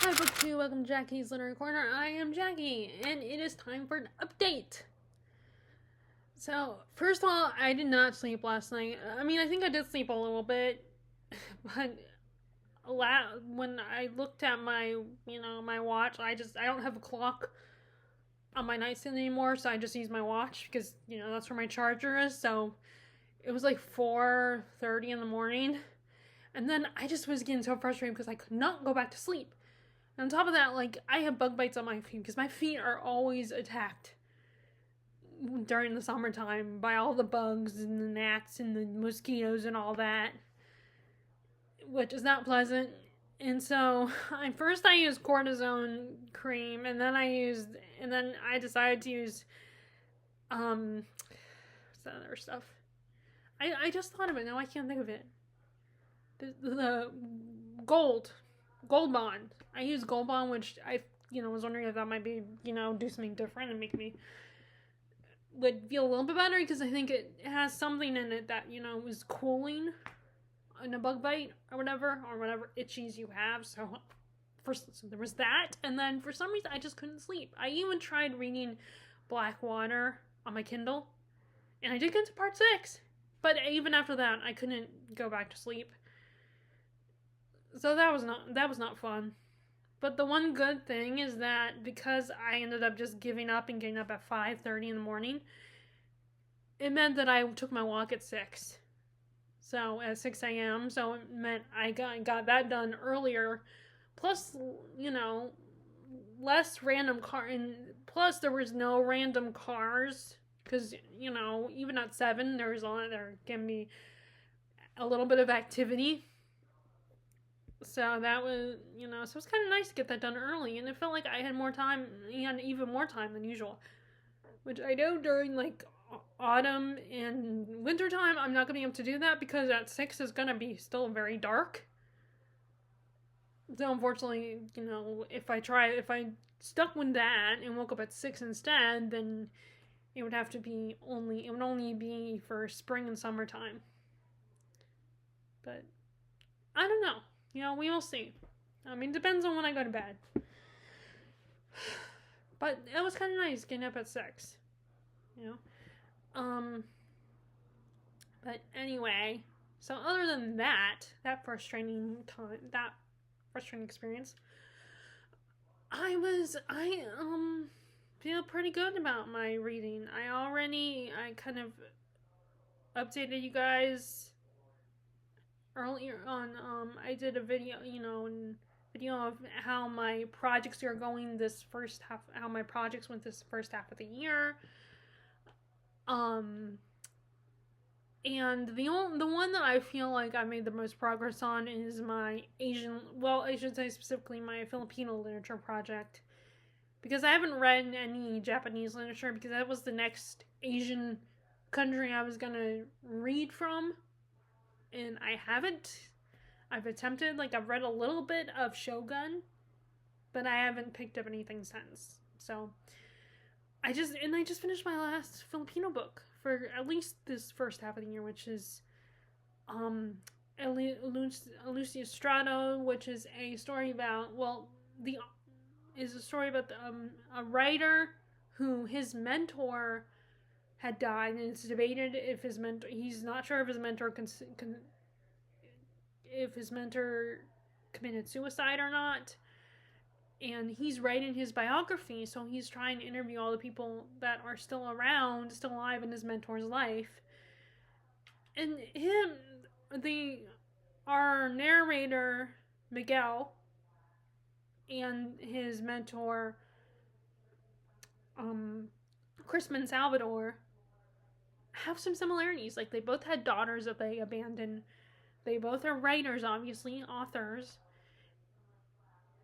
Hi, Book 2, welcome to Jackie's Literary Corner. I am Jackie, and it is time for an update. So, first of all, I did not sleep last night. I mean, I think I did sleep a little bit, but when I looked at my, my watch, I don't have a clock on my nightstand anymore, so I just use my watch because, that's where my charger is. So, it was like 4:30 in the morning, and then I just was getting so frustrated because I could not go back to sleep. And on top of that, I have bug bites on my feet because my feet are always attacked during the summertime by all the bugs and the gnats and the mosquitoes and all that, which is not pleasant. And so, I used cortisone cream, and then I decided to use, what's that other stuff? I just thought of it, now I can't think of it. The Gold Bond. I use Gold Bond, which I, was wondering if that might be, do something different and make me would feel a little bit better, because I think it has something in it that, is cooling in a bug bite or whatever itchies you have. So there was that, and then for some reason I just couldn't sleep. I even tried reading Blackwater on my Kindle, and I did get to part 6, but even after that I couldn't go back to sleep. So that was not fun. But the one good thing is that because I ended up just giving up and getting up at 5:30 in the morning, it meant that I took my walk at 6. So at 6 a.m. So it meant I got that done earlier. Plus, less random car, and plus there was no random cars, because even at 7 there can be a little bit of activity. So that was, so it was kind of nice to get that done early, and it felt like I had more time, and even more time than usual. Which I know during, autumn and winter time, I'm not going to be able to do that, because at 6 is going to be still very dark. So unfortunately, if I stuck with that and woke up at 6 instead, then it would only be for spring and summertime. But I don't know. We will see. I mean, it depends on when I go to bed. But it was kind of nice getting up at 6. But anyway, so other than that frustrating experience, I feel pretty good about my reading. I kind of updated you guys earlier on. I did a video, of how my projects are going this first half, how my projects went this first half of the year. And the one that I feel like I made the most progress on is my I should say specifically my Filipino literature project, because I haven't read any Japanese literature, because that was the next Asian country I was gonna read from, and I haven't. I've attempted, I've read a little bit of Shogun, but I haven't picked up anything since. So I just finished my last Filipino book for at least this first half of the year, which is Ilustrado, which is a story about a writer who his mentor had died, and it's debated if he's not sure if his mentor committed suicide or not. And he's writing his biography, so he's trying to interview all the people that are still alive in his mentor's life. And our narrator, Miguel, and his mentor, Crispin Salvador, have some similarities. They both had daughters that they abandoned. They both are writers, obviously, authors.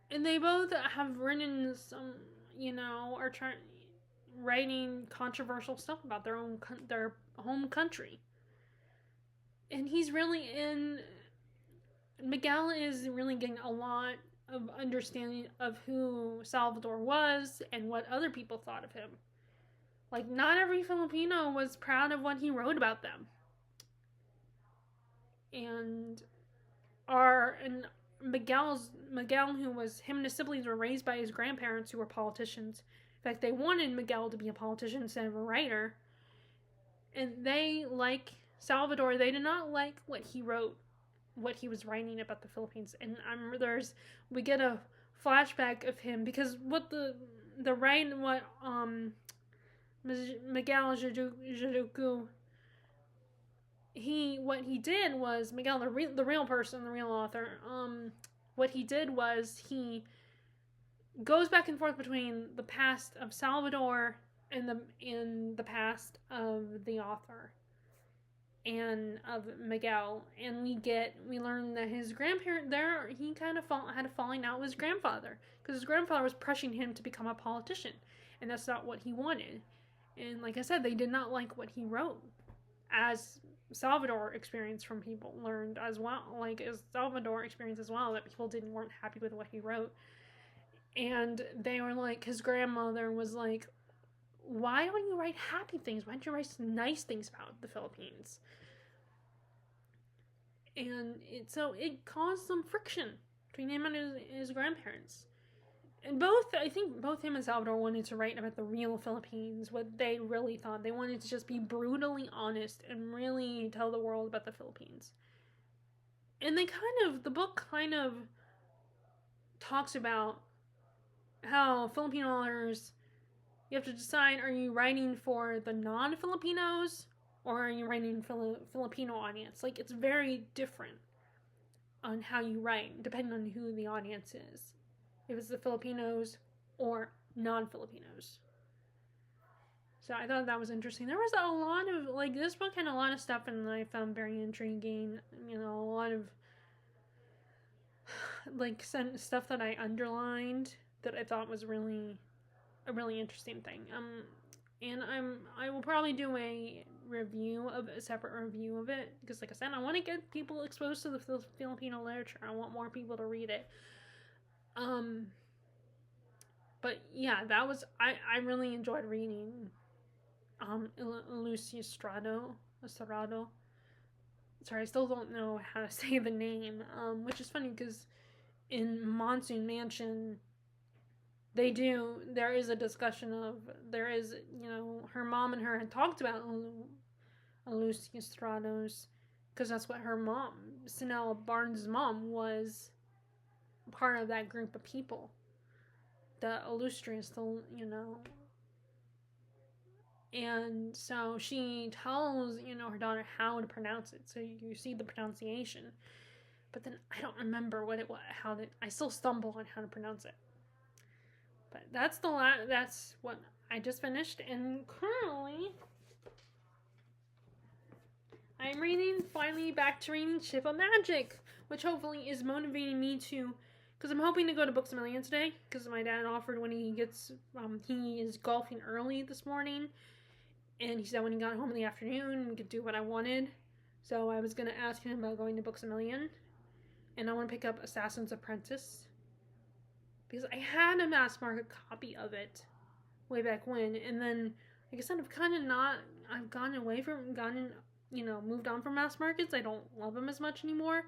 And they both have written some, are writing controversial stuff about their home country. And Miguel is really getting a lot of understanding of who Salvador was and what other people thought of him. Not every Filipino was proud of what he wrote about them. And Miguel, who was him and his siblings were raised by his grandparents who were politicians. In fact, they wanted Miguel to be a politician instead of a writer. And they, like Salvador, they did not like what he wrote, what he was writing about the Philippines. And we get a flashback of him because what Miguel Jaduku, what he did was Miguel, the real person, the real author. What he did was he goes back and forth between the past of Salvador and the past of the author and of Miguel, and we learn that his grandparent he kind of had a falling out with his grandfather because his grandfather was pressuring him to become a politician, and that's not what he wanted. And like I said, they did not like what he wrote, as Salvador experienced from people learned as well. Like as Salvador experienced as well, that people weren't happy with what he wrote, and they were like, his grandmother was like, why don't you write happy things? Why don't you write nice things about the Philippines? And it caused some friction between him and his grandparents. And I think both him and Salvador wanted to write about the real Philippines, what they really thought. They wanted to just be brutally honest and really tell the world about the Philippines. And the book kind of talks about how Filipino authors, you have to decide, are you writing for the non-Filipinos or are you writing for Filipino audience? Like, it's very different on how you write, depending on who the audience is. If it's the Filipinos or non-Filipinos. So I thought that was interesting. There was a lot of, this book had a lot of stuff and I found very intriguing. A lot of, stuff that I underlined that I thought was really a really interesting thing. And I will probably do a separate review of it because, like I said, I want to get people exposed to the Filipino literature. I want more people to read it. But yeah, I really enjoyed reading Ilustrado. Sorry, I still don't know how to say the name. Which is funny because in Monsoon Mansion, there is a discussion of, her mom and her had talked about Ilustrados because that's what her mom, Sinella Barnes' mom, was part of that group of people. The Illustrious, and so she tells, her daughter how to pronounce it. So you see the pronunciation. But then I don't remember I still stumble on how to pronounce it. But that's what I just finished, and currently I'm finally back to reading Ship of Magic, which hopefully is motivating me to, because I'm hoping to go to Books A Million today, because my dad offered when he is golfing early this morning, and he said when he got home in the afternoon, we could do what I wanted, so I was going to ask him about going to Books A Million, and I want to pick up Assassin's Apprentice, because I had a mass market copy of it way back when, and then, like I said, I've gone away from, moved on from mass markets. I don't love them as much anymore.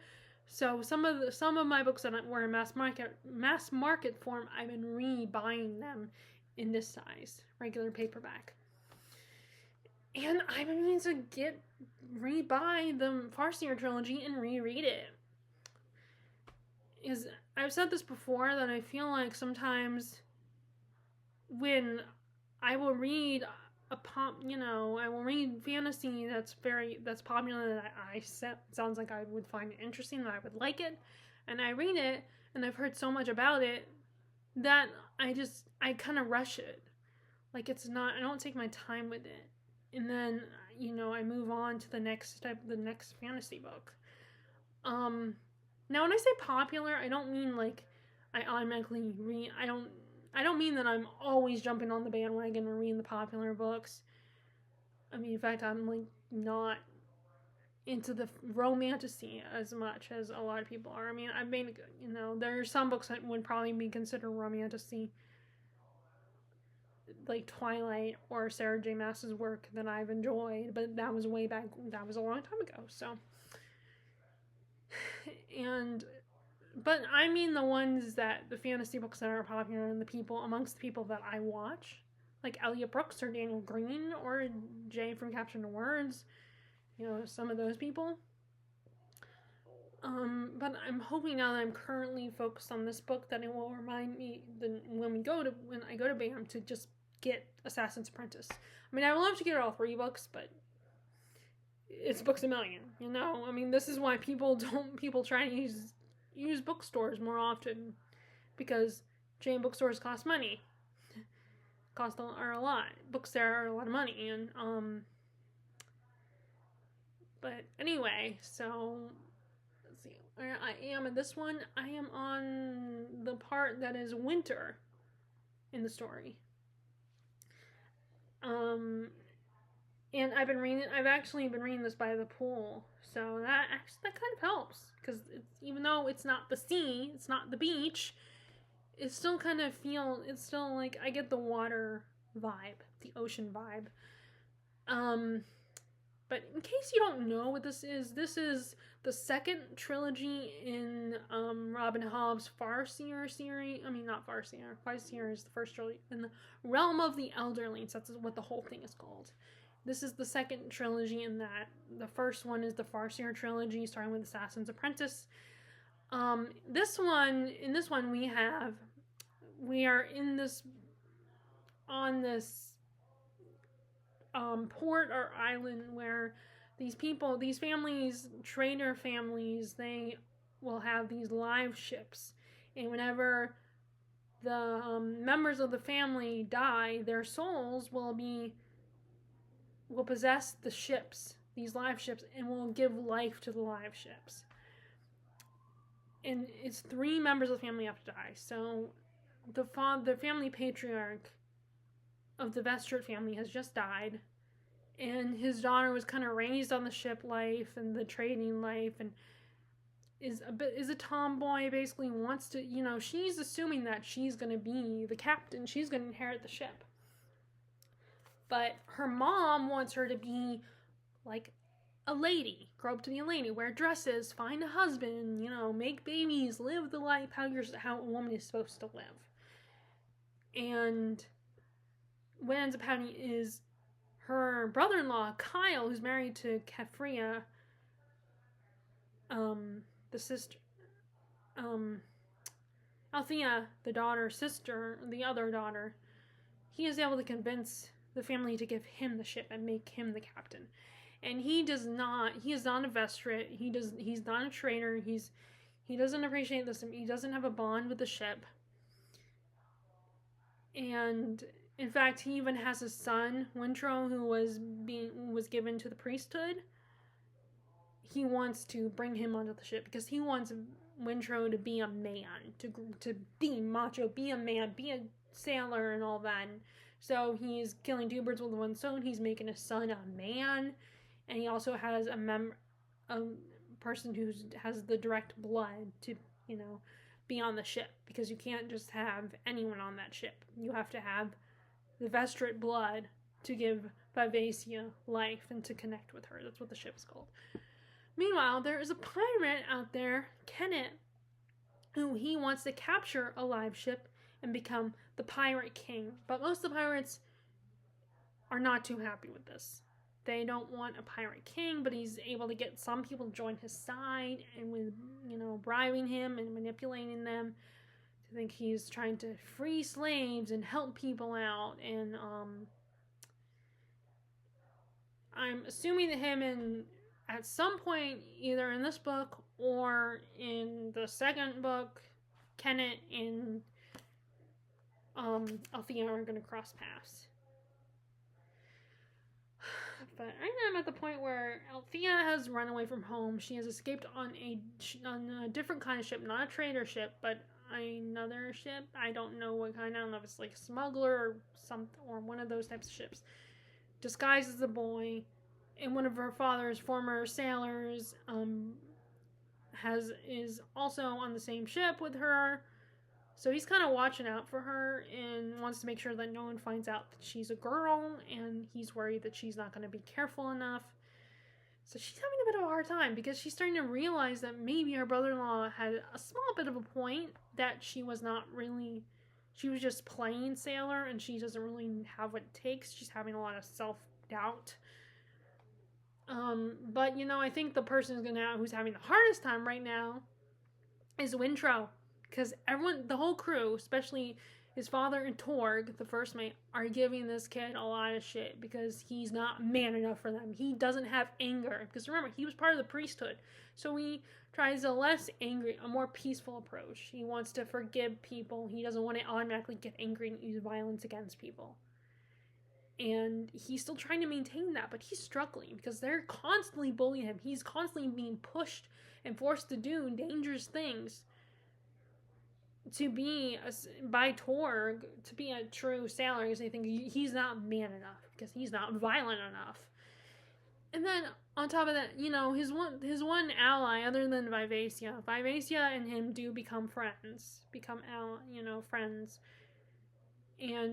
So some of my books that were in mass market form, I've been rebuying them in this size, regular paperback. And I've been meaning to rebuy the Farseer trilogy and reread it. I've said this before, that I feel like sometimes when I will read I will read fantasy that's popular, that sounds like I would find it interesting, that I would like it, and I read it, and I've heard so much about it, that I kind of rush it. Like, I don't take my time with it. And then, I move on to the next fantasy book. Now, when I say popular, I don't mean like I automatically read. I don't mean that I'm always jumping on the bandwagon and reading the popular books. I mean, in fact, I'm not into the romantasy as much as a lot of people are. I mean, I've made, there are some books that would probably be considered romantasy, like Twilight or Sarah J. Maas's work that I've enjoyed, but that was way back. That was a long time ago. So, but I mean the ones that the fantasy books that are popular and the people amongst the people that I watch, like Elliot Brooks or Daniel Green or Jay from Capture the Words, some of those people. But I'm hoping now that I'm currently focused on this book that it will remind me when I go to BAM to just get Assassin's Apprentice. I mean, I would love to get all 3 books, but it's books a million, I mean, this is why people try to use bookstores more often, because chain bookstores cost money. Are a lot. Books there are a lot of money, and but anyway, so let's see where I am in this one. I am on the part that is winter in the story. And I've actually been reading this by the pool, so that kind of helps, because even though it's not the sea, it's not the beach, it's still it's still like I get the water vibe, the ocean vibe. But in case you don't know what this is the second trilogy in Robin Hobb's Farseer series. I mean, not Farseer. Farseer is the first trilogy. In the Realm of the Elderlings, that's what the whole thing is called. This is the second trilogy in that. The first one is the Farseer trilogy, starting with Assassin's Apprentice. In this one, we are on this port or island where these families, trader families, they will have these live ships, and whenever the members of the family die, their souls will possess the ships, these live ships, and will give life to the live ships. And it's 3 members of the family have to die. So the family patriarch of the Vestrit family has just died, and his daughter was kind of raised on the ship life and the trading life, and is a tomboy, basically wants to, she's assuming that she's going to be the captain, she's going to inherit the ship. But her mom wants her to be like a lady, grow up to be a lady, wear dresses, find a husband, make babies, live the life how a woman is supposed to live. And what ends up happening is her brother-in-law, Kyle, who's married to Kefria, the sister, Althea, the other daughter, he is able to convince the family to give him the ship and make him the captain. And he is not a Vestrit, he's not a trader, he doesn't appreciate this, he doesn't have a bond with the ship. And in fact, he even has a son, Wintro, who was given to the priesthood. He wants to bring him onto the ship because he wants Wintro to be a man, to be macho, be a man, be a sailor and all that. So he's killing 2 birds with one stone. He's making his son a man, and he also has a person who has the direct blood to, be on the ship, because you can't just have anyone on that ship. You have to have the Vestrit blood to give Vivacia life and to connect with her. That's what the ship's called. Meanwhile, there is a pirate out there, Kenneth, who he wants to capture a live ship and become the pirate king. But most of the pirates are not too happy with this. They don't want a pirate king, but he's able to get some people to join his side, and with, bribing him and manipulating them to think he's trying to free slaves and help people out. And I'm assuming that him at some point, either in this book or in the second book, Kenneth and Althea are going to cross paths. But right now I'm at the point where Althea has run away from home. She has escaped on a different kind of ship, not a trader ship, but another ship. I don't know what kind. I don't know if it's like a smuggler or one of those types of ships. Disguised as a boy, and one of her father's former sailors is also on the same ship with her. So he's kind of watching out for her and wants to make sure that no one finds out that she's a girl, and he's worried that she's not going to be careful enough. So she's having a bit of a hard time because she's starting to realize that maybe her brother-in-law had a small bit of a point, that she was not really, she was just playing sailor and she doesn't really have what it takes. She's having a lot of self-doubt. But I think the person who's having the hardest time right now is Wintro, because everyone, the whole crew, especially his father and Torg, the first mate, are giving this kid a lot of shit because he's not man enough for them. He doesn't have anger, because remember, he was part of the priesthood, so he tries a less angry, a more peaceful approach. He wants to forgive people. He doesn't want to automatically get angry and use violence against people. And he's still trying to maintain that, but he's struggling because they're constantly bullying him. He's constantly being pushed and forced to do dangerous things by Torg to be a true sailor, because they think he's not man enough, because he's not violent enough. And then on top of that, his one ally other than Vivacia and him do become friends, friends.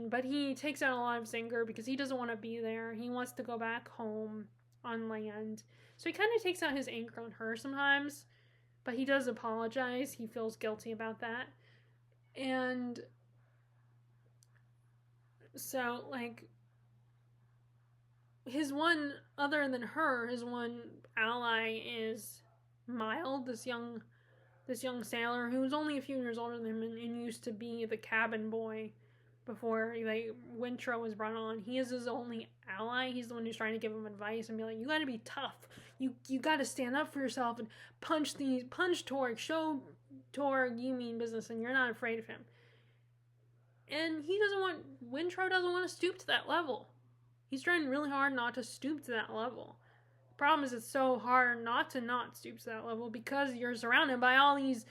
But he takes out a lot of his anger because he doesn't want to be there. He wants to go back home on land. So he kind of takes out his anger on her sometimes, but he does apologize. He feels guilty about that. And so, his one, other than her, his one ally is Mild, this young sailor who's only a few years older than him and used to be the cabin boy before Wintro was brought on. He is his only ally. He's the one who's trying to give him advice and be like, you gotta be tough. You gotta stand up for yourself and punch Torg. Show Torg you mean business and you're not afraid of him. And Wintro doesn't want to stoop to that level. He's trying really hard not to stoop to that level. The problem is it's so hard not stoop to that level because you're surrounded by all these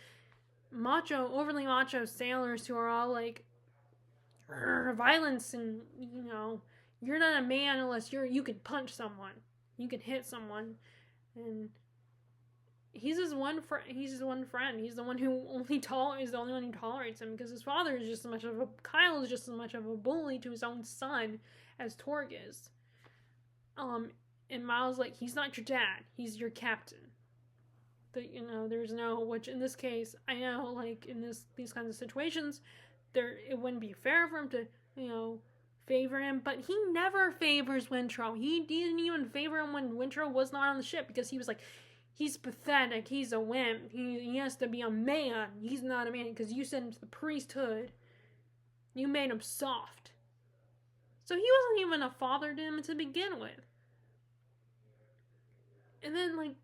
overly macho sailors who are all like, violence, and you're not a man unless you can punch someone, you can hit someone. And he's his one friend. He's the only one who tolerates him, because his father is just as much of a Kyle is just as much of a bully to his own son as Torg is. And Miles like, he's not your dad, he's your captain. There's no, which in this case, I know, like in these kinds of situations, it wouldn't be fair for him to, favor him, but he never favors Wintro. He didn't even favor him when Wintro was not on the ship, because he was like, he's pathetic, he's a wimp, he has to be a man, he's not a man, because you sent him to the priesthood, you made him soft. So he wasn't even a father to him to begin with. And then,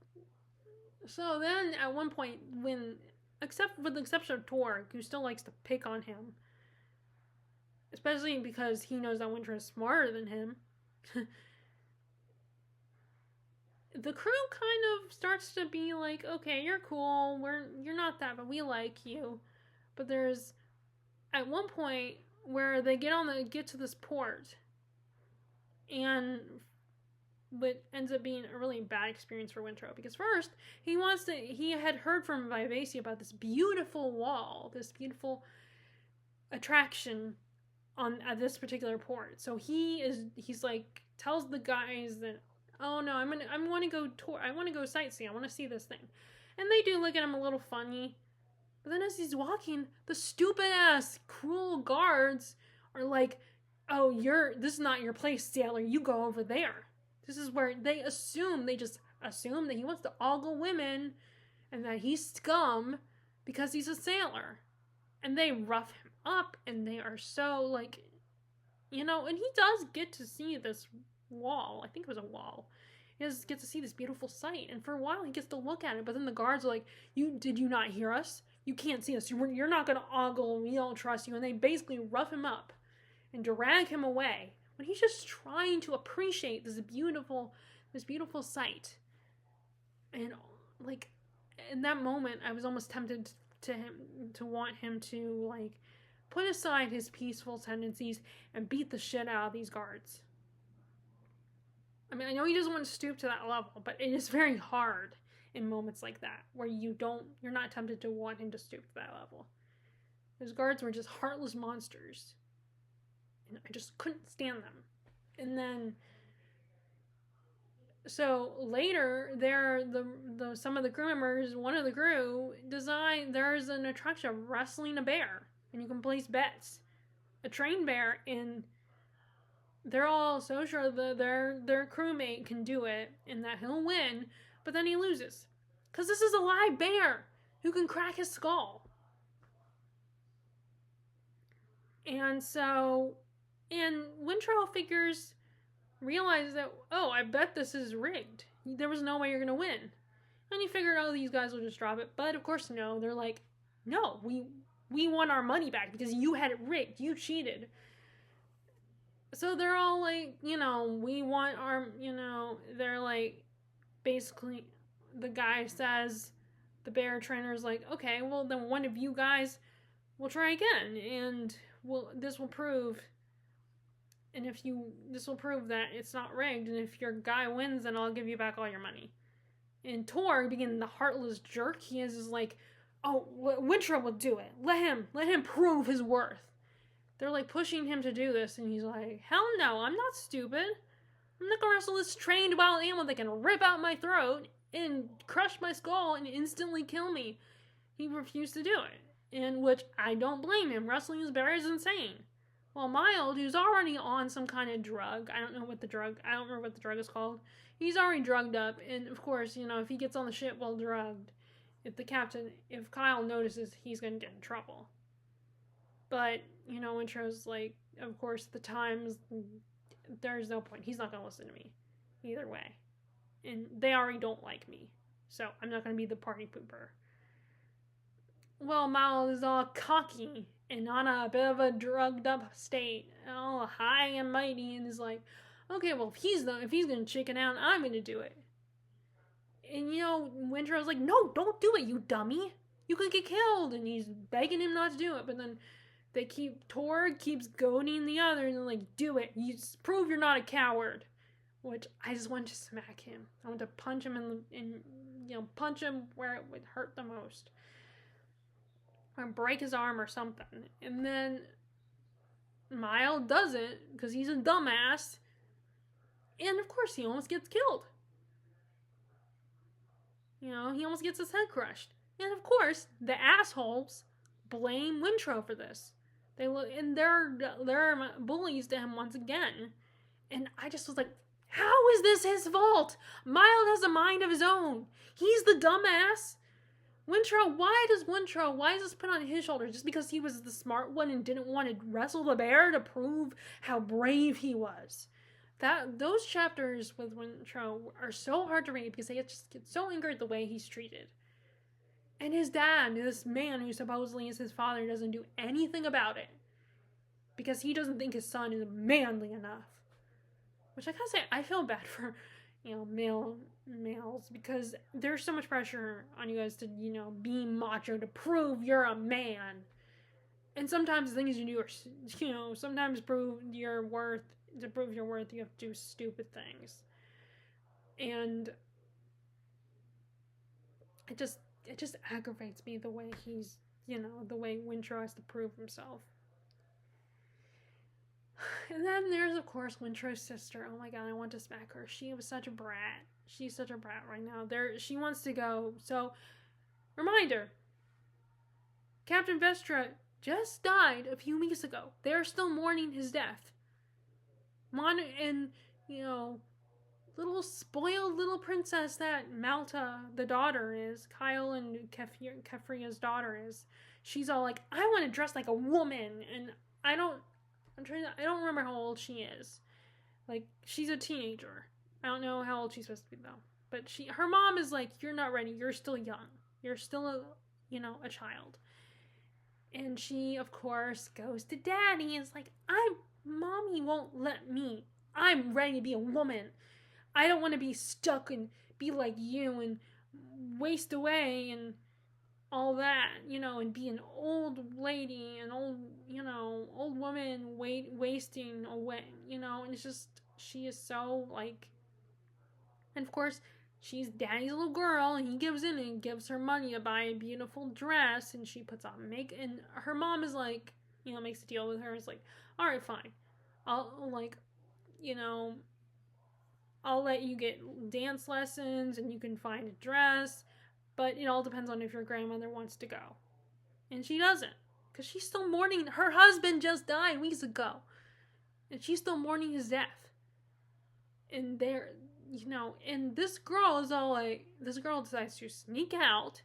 so then at one point, with the exception of Torg, who still likes to pick on him, especially because he knows that Winter is smarter than him, the crew kind of starts to be like, okay, you're cool, you're not that, but we like you. But there's at one point where they get to this port, and what ends up being a really bad experience for Wintro, because first he had heard from Vivacia about this beautiful wall, this beautiful attraction at this particular port. So he's like, tells the guys that, oh no, I want to go tour, I want to go sightsee, I want to see this thing. And they do look at him a little funny. But then as he's walking, the stupid ass cruel guards are like, oh, this is not your place, sailor, you go over there. This is where they just assume that he wants to ogle women and that he's scum because he's a sailor. And they rough him up, and they are so and he does get to see this wall. I think it was a wall. He does get to see this beautiful sight, and for a while he gets to look at it, but then the guards are like, did you not hear us? You can't see us. You're not going to ogle, we don't trust you. And they basically rough him up and drag him away when he's just trying to appreciate this beautiful sight. And in that moment, I was almost tempted to want him to put aside his peaceful tendencies and beat the shit out of these guards. I mean, I know he doesn't want to stoop to that level, but it is very hard in moments like that where you're not tempted to want him to stoop to that level. Those guards were just heartless monsters, and I just couldn't stand them. And then So later, some of the crew members, one of the crew designed there's an attraction of wrestling a bear, and you can place bets. A trained bear, and they're all so sure that their crewmate can do it and that he'll win, but then he loses because this is a live bear who can crack his skull. And so, and Wintrow realizes that, oh, I bet this is rigged. There was no way you're gonna win. And he figured, oh, these guys will just drop it. But of course, no. They're like, no, we want our money back because you had it rigged. You cheated. So they're all like, we want our, they're like, basically, the guy says, the bear trainer's like, okay, well, then one of you guys will try again. And this will prove that it's not rigged, and if your guy wins, then I'll give you back all your money. And Tor, being the heartless jerk he is like, oh, Wintrow will do it. Let him prove his worth. They're like pushing him to do this, and he's like, hell no, I'm not stupid. I'm not gonna wrestle this trained wild animal that can rip out my throat and crush my skull and instantly kill me. He refused to do it, and which I don't blame him. Wrestling this bear is insane. Well, Mild, who's already on some kind of drug, I don't remember what the drug is called. He's already drugged up, and of course, if he gets on the ship while drugged, if Kyle notices, he's gonna get in trouble. But, Wintrow's like, of course, the times, there's no point. He's not gonna listen to me. Either way. And they already don't like me. So, I'm not gonna be the party pooper. Well, Mild is all cocky and on a bit of a drugged up state, all high and mighty, and is like, okay, well, if he's gonna chicken out, I'm gonna do it. And Wintrow's like, no, don't do it, you dummy. You could get killed, and he's begging him not to do it, but then Tor keeps goading the other, and they're like, do it. You prove you're not a coward. Which I just want to smack him. I want to punch him punch him where it would hurt the most. Or break his arm or something. And then Mild does it because he's a dumbass. And of course, he almost gets killed. He almost gets his head crushed. And of course, the assholes blame Wintrow for this. They're bullies to him once again. And I just was like, how is this his fault? Mild has a mind of his own. He's the dumbass. Wintrow, why is this put on his shoulders? Just because he was the smart one and didn't want to wrestle the bear to prove how brave he was. Those chapters with Wintrow are so hard to read because they just get so angry at the way he's treated. And his dad, this man who supposedly is his father, doesn't do anything about it. Because he doesn't think his son is manly enough. Which I gotta say, I feel bad for, males, because there's so much pressure on you guys to, be macho, to prove you're a man. And sometimes the things you do are, sometimes to prove your worth, you have to do stupid things. And it just aggravates me the way he's, the way Wintrow has to prove himself. And then there's, of course, Wintrow's sister. Oh my god, I want to smack her. She was such a brat. She's such a brat right now. She wants to go. So, reminder, Captain Vestra just died a few weeks ago. They're still mourning his death. And, little spoiled little princess that Malta, the daughter, is, Kyle and Kefria's daughter is, she's all like, I want to dress like a woman. And I don't remember how old she is. Like, she's a teenager. I don't know how old she's supposed to be, though. But her mom is like, you're not ready. You're still young. You're still a child. And she, of course, goes to daddy and is like, Mommy won't let me. I'm ready to be a woman. I don't want to be stuck and be like you and waste away and all that, and be an old lady, an old woman wasting away, and it's just, she is so, like, and of course, she's daddy's little girl, and he gives in and gives her money to buy a beautiful dress, and she puts on makeup, and her mom is like, makes a deal with her, is like, alright, fine, I'll I'll let you get dance lessons and you can find a dress, but it all depends on if your grandmother wants to go. And she doesn't, because she's still mourning. Her husband just died weeks ago, and she's still mourning his death. And and this girl decides to sneak out,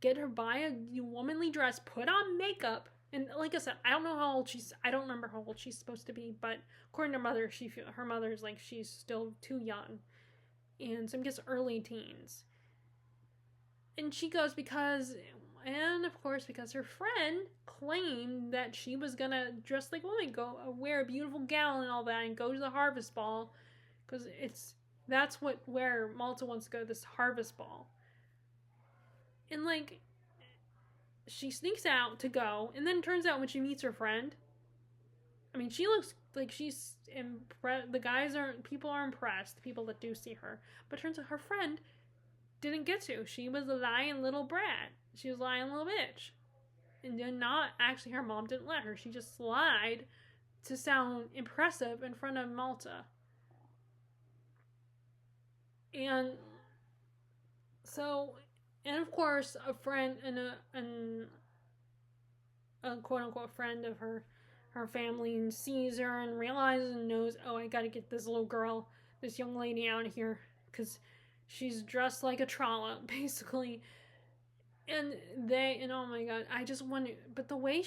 get her, buy a womanly dress, put on makeup. And like I said, I don't know how old I don't remember how old she's supposed to be, but according to her mother, her mother's like she's still too young. And some gets early teens. And she goes because her friend claimed that she was gonna dress like a woman, go wear a beautiful gown and all that, and go to the harvest ball, because that's where Malta wants to go, this harvest ball. And like, she sneaks out to go, and then it turns out when she meets her friend, I mean, she looks like she's impressed. People are impressed, the people that do see her. But it turns out her friend didn't get to. She was a lying little brat. She was a lying little bitch. And then her mom didn't let her. She just lied to sound impressive in front of Malta. And so, and of course, a friend and a quote unquote friend of her family sees her and realizes and knows, oh, I gotta get this little girl, this young lady out of here, because she's dressed like a trollop, basically. And oh my god, I just want to, but the way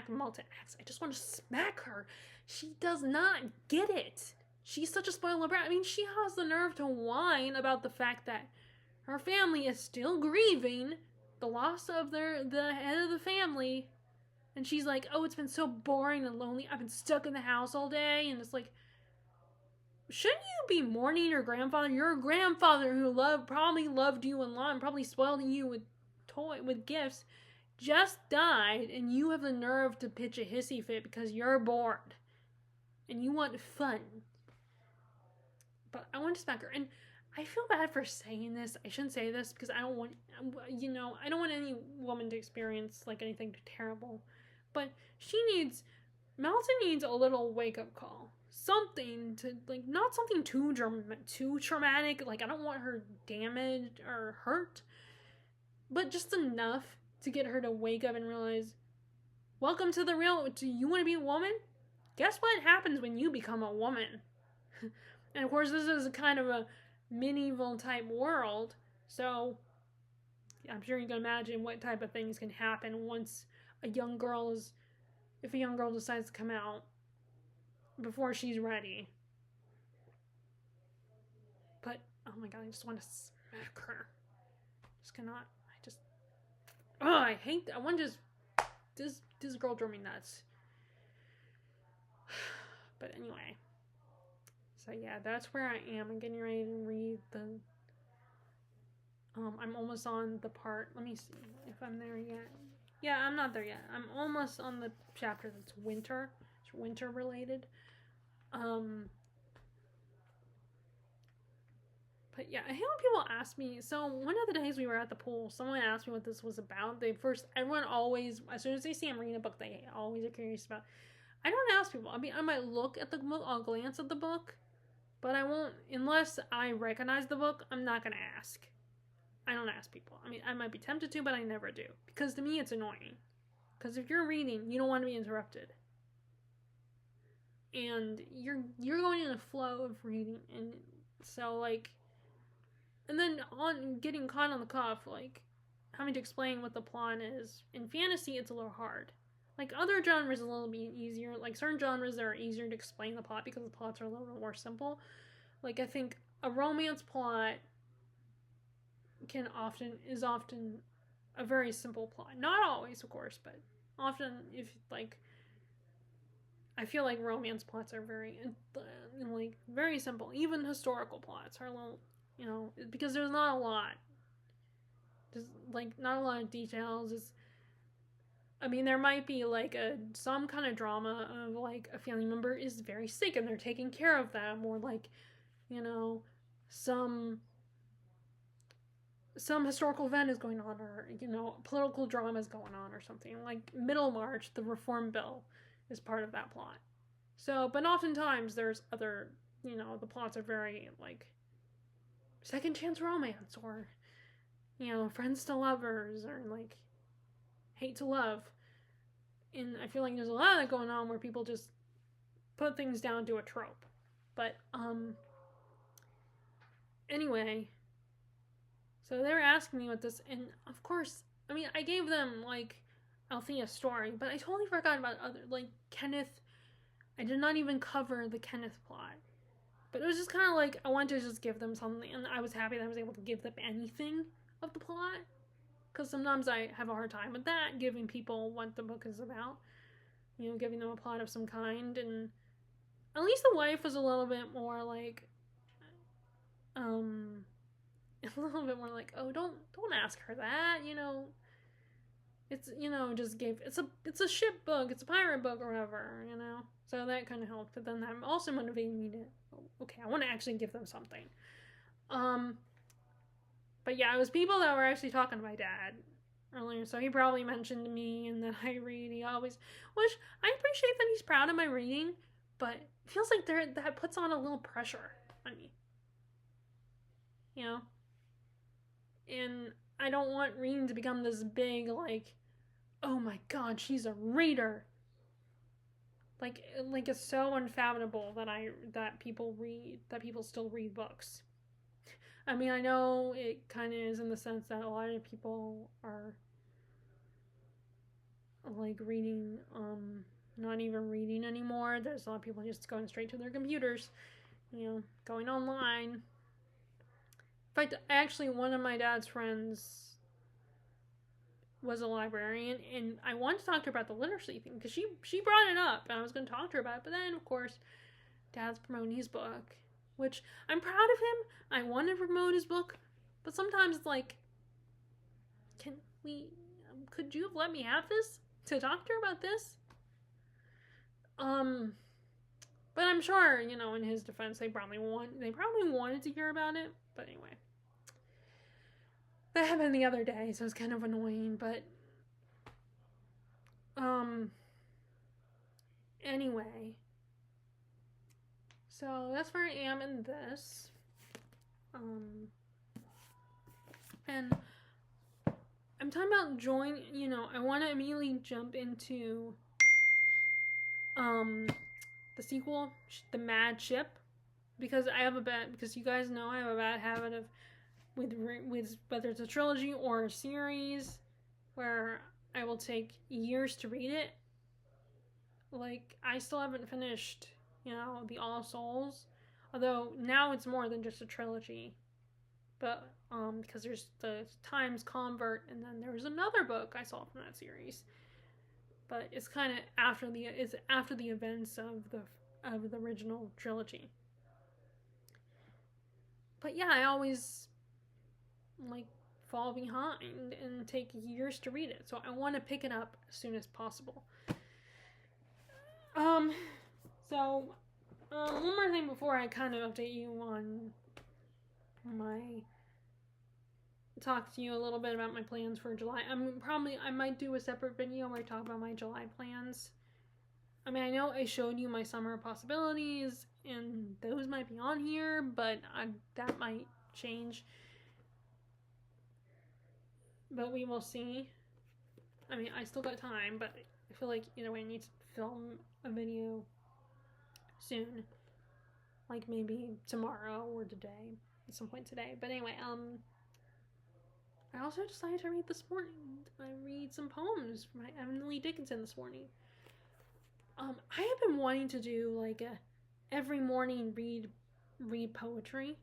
Malta acts, I just want to smack her. She does not get it. She's such a spoiled brat. I mean, she has the nerve to whine about the fact that her family is still grieving the loss of the head of the family. And she's like, oh, it's been so boring and lonely. I've been stuck in the house all day. And it's like, shouldn't you be mourning your grandfather? Your grandfather who probably loved you and probably spoiled you with gifts, just died, and you have the nerve to pitch a hissy fit because you're bored and you want fun. But I want to smack her, and I feel bad for saying this. I shouldn't say this because I don't want any woman to experience like anything terrible. But Malta needs a little wake up call. Something to, like, not something too traumatic. Like, I don't want her damaged or hurt, but just enough to get her to wake up and realize, welcome to do you want to be a woman? Guess what happens when you become a woman? And of course, this is kind of a medieval type world, so I'm sure you can imagine what type of things can happen once if a young girl decides to come out before she's ready. But oh my god, I just want to smack her. I hate that. This girl drove me nuts. But anyway, so yeah, that's where I am. I'm getting ready to read I'm almost on the part. Let me see if I'm there yet. Yeah, I'm not there yet. I'm almost on the chapter that's winter. It's winter related. But yeah, I hate when people ask me. So one of the days we were at the pool, someone asked me what this was about. Everyone always, as soon as they see I'm reading a book, they always are curious about. I don't ask people. I mean, I might look at the book, I'll glance at the book, but I won't, unless I recognize the book, I'm not going to ask. I don't ask people. I mean, I might be tempted to, but I never do. Because to me, it's annoying. Because if you're reading, you don't want to be interrupted. And you're going in a flow of reading, and so, like, and then on getting caught on the cuff, like, having to explain what the plot is. In fantasy, it's a little hard. Like, other genres a little bit easier. Like, certain genres are easier to explain the plot because the plots are a little bit more simple. Like, I think a romance plot is often a very simple plot. Not always, of course, but often, if, like, I feel like romance plots are very simple. Even historical plots are a little, because there's not a lot. There's, like, not a lot of details. There might be, like, some kind of drama of, like, a family member is very sick and they're taking care of them, or, like, some historical event is going on, or, political drama is going on or something. Like, Middlemarch, the Reform Bill, is part of that plot. So, but oftentimes there's other the plots are very, like, second chance romance, or, friends to lovers, or, like, hate to love. And I feel like there's a lot of that going on where people just put things down to a trope. But, anyway, so they were asking me what this, and of course, I mean, I gave them, like, Althea's story, but I totally forgot about other, like, Kenneth. I did not even cover the Kenneth plot. But it was just kind of like, I wanted to just give them something, and I was happy that I was able to give them anything of the plot. Because sometimes I have a hard time with that, giving people what the book is about. Giving them a plot of some kind. And at least the wife was a little bit more like, a little bit more like, oh, don't ask her that, it's, just it's a ship book, it's a pirate book or whatever, so that kind of helped. But then that also motivated me to, okay, I want to actually give them something. But yeah, it was people that were actually talking to my dad earlier, so he probably mentioned me and that I read. He always, which I appreciate that he's proud of my reading, but it feels like that puts on a little pressure on me. And I don't want reading to become this big, like, oh my god, she's a reader. Like it's so unfathomable that people still read books. I mean, I know it kind of is in the sense that a lot of people are, like, reading, not even reading anymore. There's a lot of people just going straight to their computers, going online. In fact, actually, one of my dad's friends was a librarian, and I wanted to talk to her about the literacy thing, because she brought it up, and I was going to talk to her about it, but then, of course, Dad's promoting his book, which I'm proud of him. I want to promote his book, but sometimes it's like, could you have let me have this to talk to her about this? But I'm sure, in his defense, they probably wanted to hear about it, but anyway. That happened the other day, so it's kind of annoying, but anyway, so that's where I am in this, and I'm talking about I want to immediately jump into the sequel, The Mad Ship, because you guys know I have a bad habit of, with whether it's a trilogy or a series, where I will take years to read it. Like, I still haven't finished, the All Souls, although now it's more than just a trilogy. But because there's the Times Convert, and then there was another book I saw from that series. But it's kind of after the events of the original trilogy. But yeah, I always, like, fall behind and take years to read it, so I want to pick it up as soon as possible. So one more thing before I kind of update you on talk to you a little bit about my plans for July. I might do a separate video where I talk about my July plans. I mean, I know I showed you my summer possibilities, and those might be on here, but that might change. But we will see. I mean, I still got time, but I feel like either way I need to film a video soon. Like maybe tomorrow or today. At some point today. But anyway, I also decided to read this morning. I read some poems by Emily Dickinson this morning. I have been wanting to do, like, a every morning read poetry.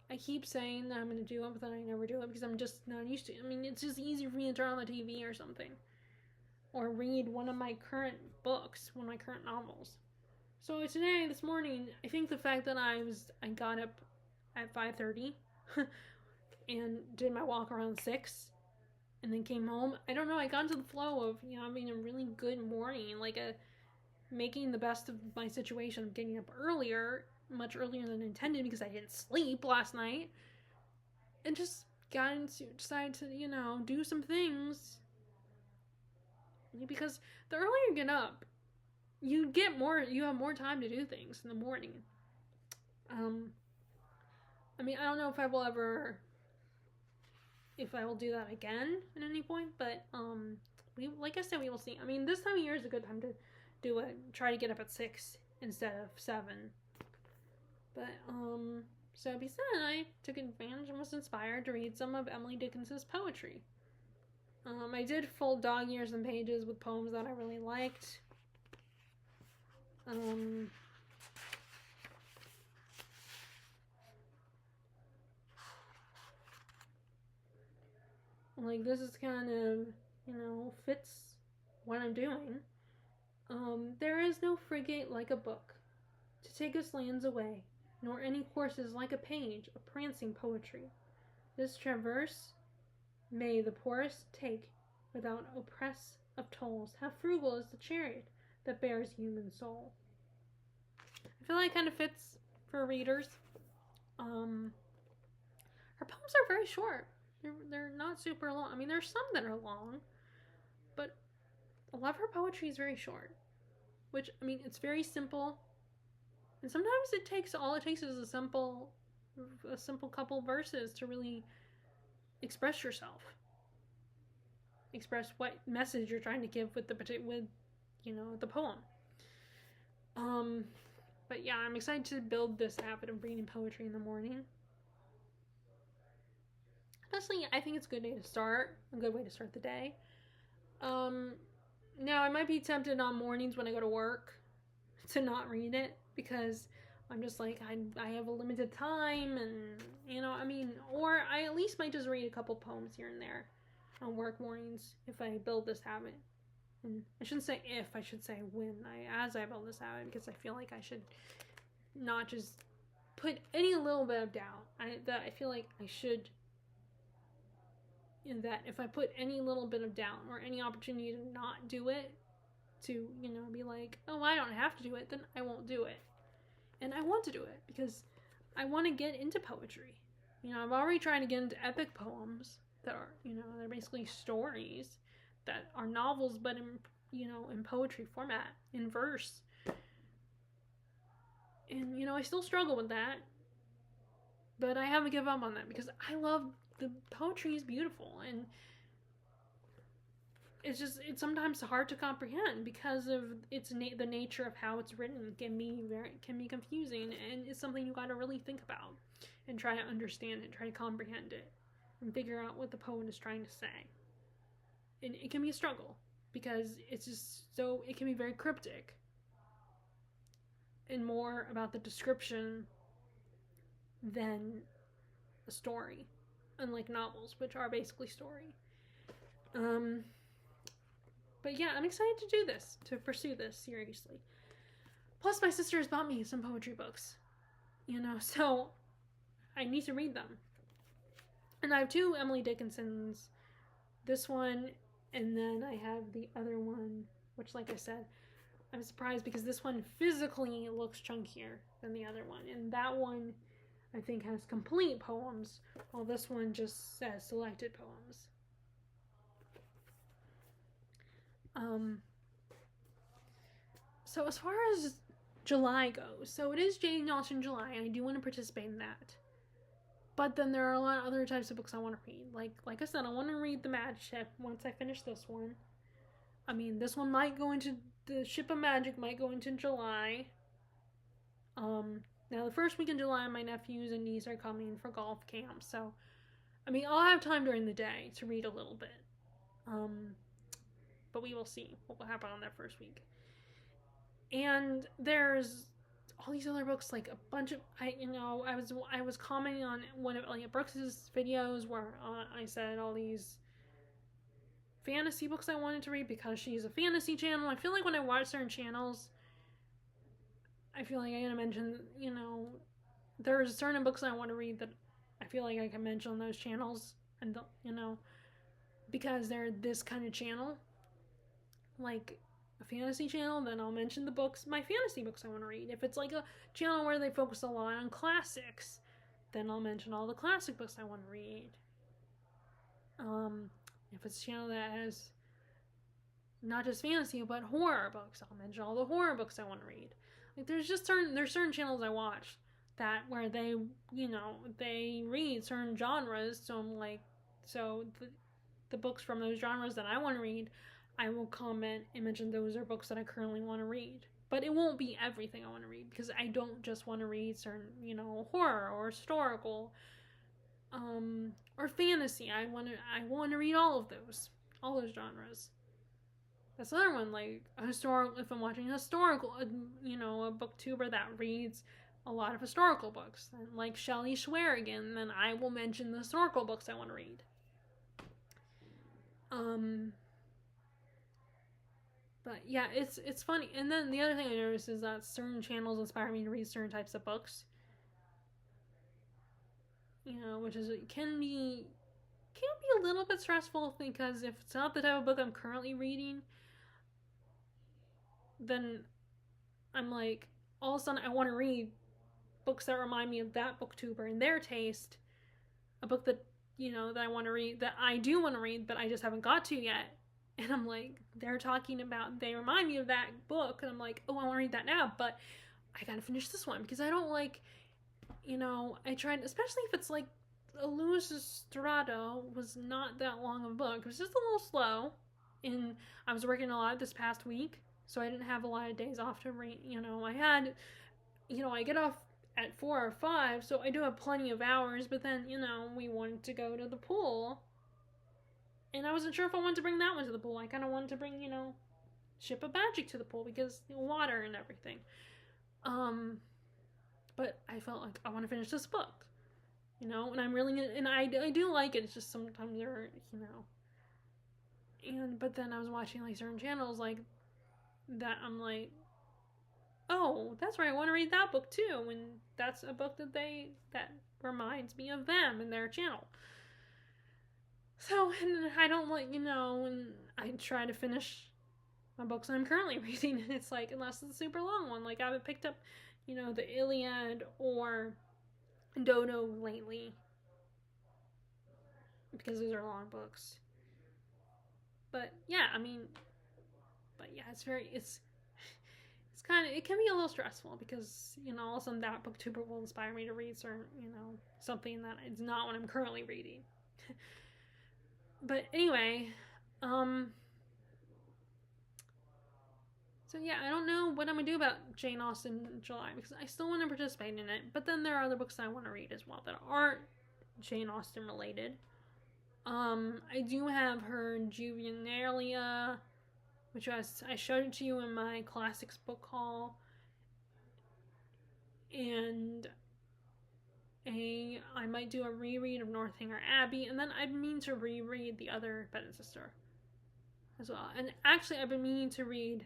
I keep saying that I'm going to do it, but then I never do it because I'm just not used to it. I mean, it's just easy for me to turn on the TV or something. Or read one of my current books, one of my current novels. So this morning, I think the fact that I got up at 5:30 and did my walk around 6 and then came home. I don't know, I got into the flow of, having a really good morning, like making the best of my situation, getting up much earlier than intended because I didn't sleep last night, and just decided to, do some things, because the earlier you get up, you have more time to do things in the morning. Um, I mean, I don't know if I will ever, if I will do that again at any point, but we, like I said, we will see. I mean, this time of year is a good time to do it. Try to get up at 6 instead of 7. But so besides, I took advantage and was inspired to read some of Emily Dickinson's poetry. I did fold dog ears and pages with poems that I really liked. Like, this is kind of, fits what I'm doing. There is no frigate like a book to take us lands away, nor any courses like a page of prancing poetry. This traverse may the poorest take without oppress of tolls. How frugal is the chariot that bears human soul. I feel like it kind of fits for readers. Her poems are very short. They're not super long. I mean, there's some that are long, but a lot of her poetry is very short. Which, I mean, it's very simple. And sometimes all it takes is a simple couple verses to really express yourself. Express what message you're trying to give with the poem. But yeah, I'm excited to build this habit of reading poetry in the morning. Honestly, I think it's a good way to start the day. Now I might be tempted on mornings when I go to work to not read it because I'm just like, I have a limited time, and or I at least might just read a couple poems here and there on work mornings if I build this habit. And I shouldn't say if, I should say as I build this habit, because I feel like I should not just put any little bit of doubt. I feel like I should, that if I put any little bit of doubt or any opportunity to not do it, to, be like, oh, I don't have to do it, then I won't do it. And I want to do it because I want to get into poetry. I've already tried to get into epic poems that are, they're basically stories that are novels, but in poetry format, in verse. And, I still struggle with that, but I haven't given up on that because I love the poetry is beautiful, and it's sometimes hard to comprehend because of the nature of how it's written can be confusing, and it's something you got to really think about and try to understand it, try to comprehend it, and figure out what the poet is trying to say. And it can be a struggle because it can be very cryptic and more about the description than a story, unlike novels, which are basically story. But yeah, I'm excited to do this, to pursue this seriously. Plus, my sister has bought me some poetry books, so I need to read them. And I have 2 Emily Dickinson's, this one, and then I have the other one, which, like I said, I'm surprised because this one physically looks chunkier than the other one. And that one, I think, has complete poems, while this one just says selected poems. So as far as July goes, so it is Jane Austen July, and I do want to participate in that. But then there are a lot of other types of books I want to read. Like I said, I want to read The Mad Ship once I finish this one. I mean, this one might go into, the Ship of Magic might go into July. Now the first week in July, my nephews and niece are coming for golf camp, so I mean, I'll have time during the day to read a little bit. But we will see what will happen on that first week. And there's all these other books, like a bunch of, I was commenting on one of Brooks's videos where I said all these fantasy books I wanted to read because she's a fantasy channel. I feel like when I watch certain channels, I feel like I gotta mention, there's certain books I want to read that I feel like I can mention on those channels, and because they're this kind of channel, like a fantasy channel, then I'll mention my fantasy books I want to read. If it's like a channel where they focus a lot on classics, then I'll mention all the classic books I want to read. If it's a channel that has not just fantasy but horror books, I'll mention all the horror books I want to read. Like there's certain channels I watch that where they, they read certain genres. So I'm like, so the books from those genres that I want to read, I will comment and mention those are books that I currently want to read. But it won't be everything I want to read because I don't just want to read certain, horror or historical, or fantasy. I want to read all those genres. That's another one, like a historical. If I'm watching a historical, a booktuber that reads a lot of historical books, like Shelley Swearigan, then I will mention the historical books I want to read. But yeah, it's funny. And then the other thing I noticed is that certain channels inspire me to read certain types of books. Which is can be a little bit stressful because if it's not the type of book I'm currently reading, then I'm like, all of a sudden I want to read books that remind me of that booktuber and their taste. A book that, that I want to read, that I do want to read, but I just haven't got to yet. And I'm like, they remind me of that book. And I'm like, oh, I want to read that now, but I got to finish this one because I don't like, I tried, especially if it's like, Ilustrado was not that long of a book. It was just a little slow. And I was working a lot this past week, so I didn't have a lot of days off to read. I had, I get off at 4 or 5, so I do have plenty of hours, but then, we wanted to go to the pool. And I wasn't sure if I wanted to bring that one to the pool. I kind of wanted to bring, Ship of Magic to the pool because water and everything. But I felt like I want to finish this book. And I'm really, and I do like it. It's just sometimes they're, but then I was watching like certain channels like that. I'm like, oh, that's right. I want to read that book too. And that's a book that reminds me of them and their channel. So, and I don't like, and I try to finish my books I'm currently reading. And it's like, unless it's a super long one, like I haven't picked up, the Iliad or Dodo lately because those are long books. But yeah, it's kind of, it can be a little stressful because all of a sudden that booktuber will inspire me to read certain, something that is not what I'm currently reading. But anyway, so yeah, I don't know what I'm gonna do about Jane Austen in July because I still want to participate in it. But then there are other books that I want to read as well that aren't Jane Austen related. I do have her Juvenilia, which I showed it to you in my classics book haul, and I might do a reread of Northanger Abbey, and then I mean to reread the other Bed and Sister as well. And actually, I've been meaning to reread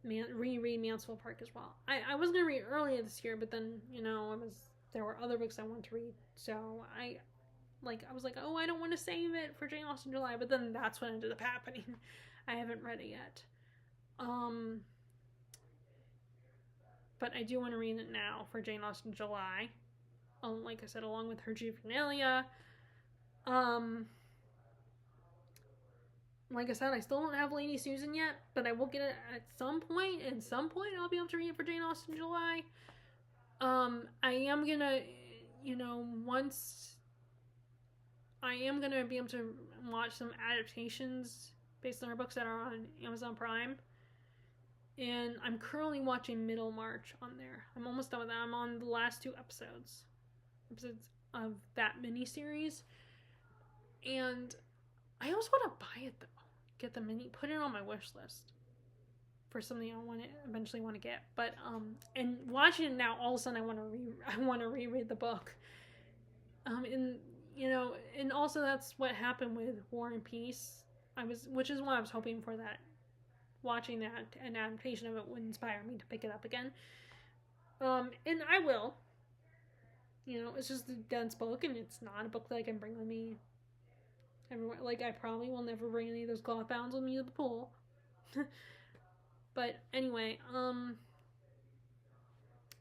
Mansfield Park as well. I was gonna read earlier this year, but then there were other books I wanted to read, so I was like, oh, I don't want to save it for Jane Austen July, but then that's what ended up happening. I haven't read it yet. But I do want to read it now for Jane Austen July. Like I said, along with her Juvenilia. Like I said, I still don't have Lady Susan yet, but I will get it at some point. At some point, I'll be able to read it for Jane Austen July. I am gonna, once I am gonna be able to watch some adaptations based on her books that are on Amazon Prime. And I'm currently watching Middlemarch on there. I'm almost done with that. I'm on the last 2 episodes of that miniseries. And I always want to buy it though. Get the put it on my wish list for something I eventually want to get. But and watching it now, all of a sudden I want to reread the book. And also that's what happened with War and Peace. Which is why I was hoping for that. Watching that, an adaptation of it would inspire me to pick it up again. And I will. It's just a dense book, and it's not a book that I can bring with me everywhere. Like, I probably will never bring any of those cloth bounds with me to the pool. But anyway,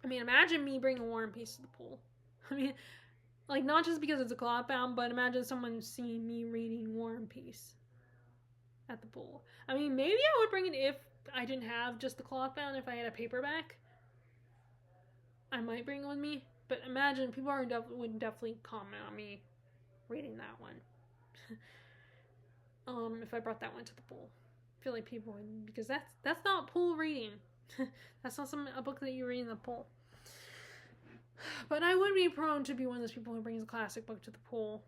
imagine me bringing War and Peace to the pool. Not just because it's a cloth bound, but imagine someone seeing me reading War and Peace at the pool. Maybe I would bring it if I didn't have just the cloth bound. If I had a paperback, I might bring it with me. But imagine people would definitely comment on me reading that one. If I brought that one to the pool, I feel like people would, because that's not pool reading. That's not a book that you read in the pool. But I would be prone to be one of those people who brings a classic book to the pool.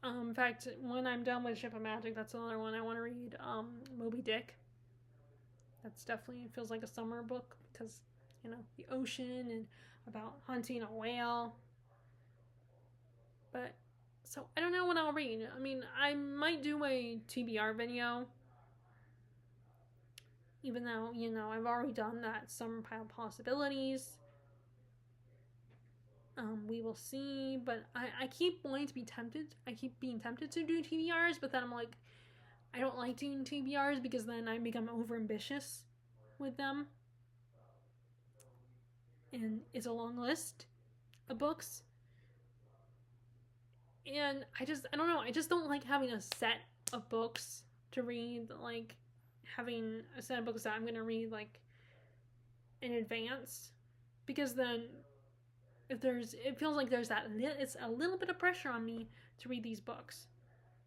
In fact, when I'm done with Ship of Magic, that's another one I want to read. Moby Dick. That's definitely feels like a summer book because, you know, the ocean and about hunting a whale. But so I don't know what I'll read. I mean, I might do a TBR video, even though, you know, I've already done that Summer Pile Possibilities. We will see, but I keep wanting to be tempted. I keep being tempted to do TBRs, but then I'm like, I don't like doing TBRs because then I become over ambitious with them. And it's a long list of books. And I don't know, I just don't like having a set of books to read, like having a set of books that I'm going to read like in advance, because then it feels like there's it's a little bit of pressure on me to read these books,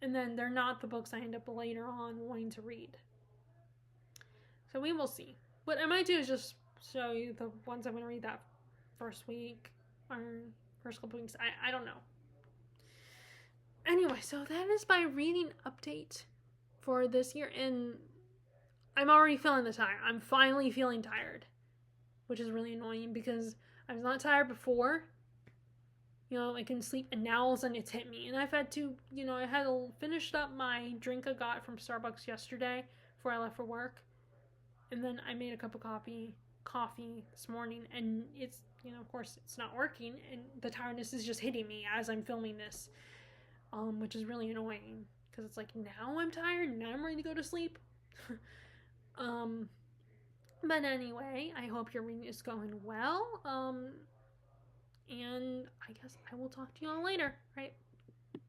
and then they're not the books I end up later on wanting to read. So we will see. What I might do is just show you the ones I'm going to read that first week or first couple weeks. I don't know. Anyway, so that is my reading update for this year, and I'm already feeling the tire. I'm finally feeling tired, which is really annoying because I was not tired before. You know, I can sleep, and now all of a sudden it's hit me. And I've had to, you know, I had finished up my drink I got from Starbucks yesterday before I left for work. And then I made a cup of coffee this morning, and it's, you know, of course it's not working, and the tiredness is just hitting me as I'm filming this. Which is really annoying because it's like, now I'm tired, now I'm ready to go to sleep. But anyway, I hope your reading is going well. And I guess I will talk to you all later, right?